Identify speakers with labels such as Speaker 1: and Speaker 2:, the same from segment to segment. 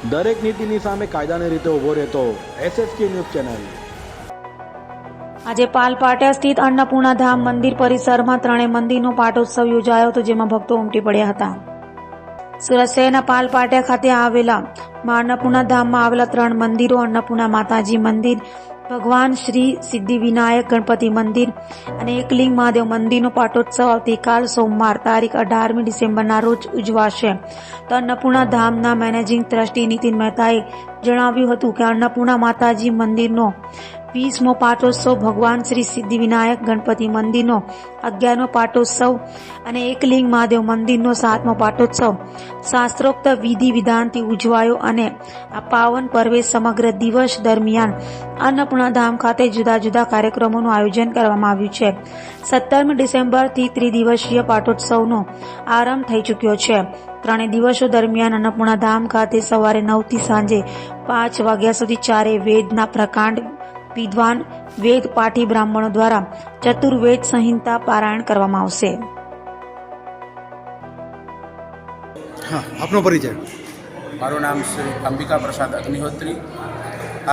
Speaker 1: દરેક નીતિની સામે કાયદાની રીતે ઊભો રહેતો SSK ન્યૂઝ ચેનલ।
Speaker 2: આજે પાલપાટિયા સ્થિત અન્નપૂર્ણા ધામ મંદિર પરિસરમાં ત્રણેય મંદિરનો પાટોત્સવ યોજાયો હતો, જેમાં ભક્તો ઉમટી પડ્યા હતા। સુરત શહેરના પાલપાટિયા ખાતે આવેલા અન્નપૂર્ણા ધામમાં આવેલા ત્રણ મંદિરો અન્નપૂર્ણા માતાજી મંદિર, ભગવાન શ્રી સિદ્ધિવિનાયક ગણપતિ મંદિર અને એકલિંગ મહાદેવ મંદિરનો પાટોત્સવ આવતીકાલ સોમવાર તારીખ 18મી ડિસેમ્બરના રોજ ઉજવાશે। તો અન્નપૂર્ણા ધામના મેનેજિંગ ટ્રસ્ટી નીતિન મહેતાએ જણાવ્યું હતું કે અન્નપૂર્ણા માતાજી મંદિરનો 20મો પાટોત્સવ, ભગવાન શ્રી સિદ્ધિવિનાયક ગણપતિ મંદિરનો 11મો પાટોત્સવ અને એકલિંગ મહાદેવ મંદિરનો 7મો પાટોત્સવ શાસ્ત્રોક્ત વિધિ વિધાનથી ઉજવાયો અને આ પાવન પર્વે સમગ્ર દિવસ દરમિયાન અન્નપૂર્ણા ધામ ખાતે જુદા જુદા કાર્યક્રમોનું આયોજન કરવામાં આવ્યું છે। 17મી ડિસેમ્બરથી ત્રિદિવસીય પાટોત્સવનો આરંભ થઈ ચૂક્યો છે। ત્રણેય દિવસો દરમિયાન અન્નપૂર્ણા ધામ ખાતે સવારે 9થી સાંજે 5 વાગ્યા સુધી ચારેય વેદના પ્રકાંડ વિદ્વાન વેદ પાઠી બ્રાહ્મણો દ્વારા ચતુર્વેદ સંહિતા પારાયણ કરવામાં આવશે।
Speaker 3: हाँ, आपनो परिचय।
Speaker 4: मारू नाम श्री अंबिका प्रसाद अग्निहोत्री।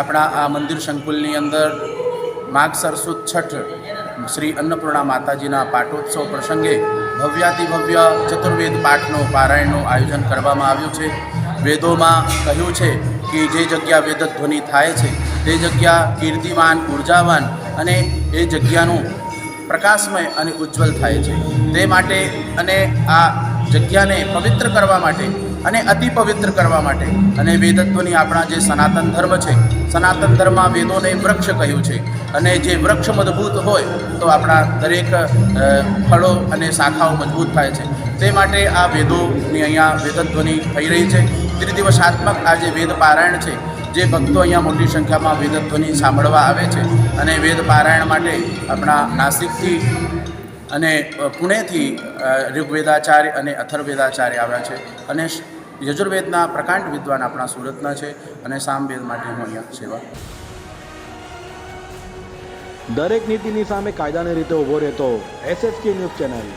Speaker 4: अपना आ मंदिर संकुलनी अंदर मागसर सुद छठ श्री अन्नपूर्णा माताजीना पाटोत्सव प्रसंगे भव्यातिभव्य चतुर्वेद पाठनो पारायणનું आयोजन કરવામાં આવ્યું છે। વેદોમાં કહ્યું છે કે જે જગ્યા વેદધ્વનિ થાય છે તે જગ્યા કીર્તિવાન, ઉર્જાવાન અને એ જગ્યાનું પ્રકાશમય અને ઉજ્જવલ થાય છે। તે માટે અને આ જગ્યાને પવિત્ર કરવા માટે અને અતિ પવિત્ર કરવા માટે અને વેદધ્વનિ આપણા જે સનાતન ધર્મ છે, સનાતન ધર્મમાં વેદોને વૃક્ષ કહ્યું છે અને જે વૃક્ષ મજબૂત હોય તો આપણા દરેક ફળો અને શાખાઓ મજબૂત થાય છે। તે માટે આ વેદોની અહીંયા વેદધ્વનિ થઈ રહી છે। ત્રિદિવસાત્મક આ જે વેદ પારાયણ છે, જે ભક્તો અહીંયા મોટી સંખ્યામાં વેદધ્વનિ સાંભળવા આવે છે અને વેદ પારાયણ માટે આપણા નાસિકથી અને પુણેથી ઋગ્વેદાચાર્ય અને અથર્વવેદાચાર્ય આવ્યા છે અને યજુર્વેદના પ્રકાંડ વિદ્વાન આપણા સુરતના છે અને સામવેદ માટે હું અહીંયા સેવા।
Speaker 1: દરેક નીતિની સામે કાયદાની રીતે ઊભો રહેતો SSK ન્યૂઝ ચેનલ।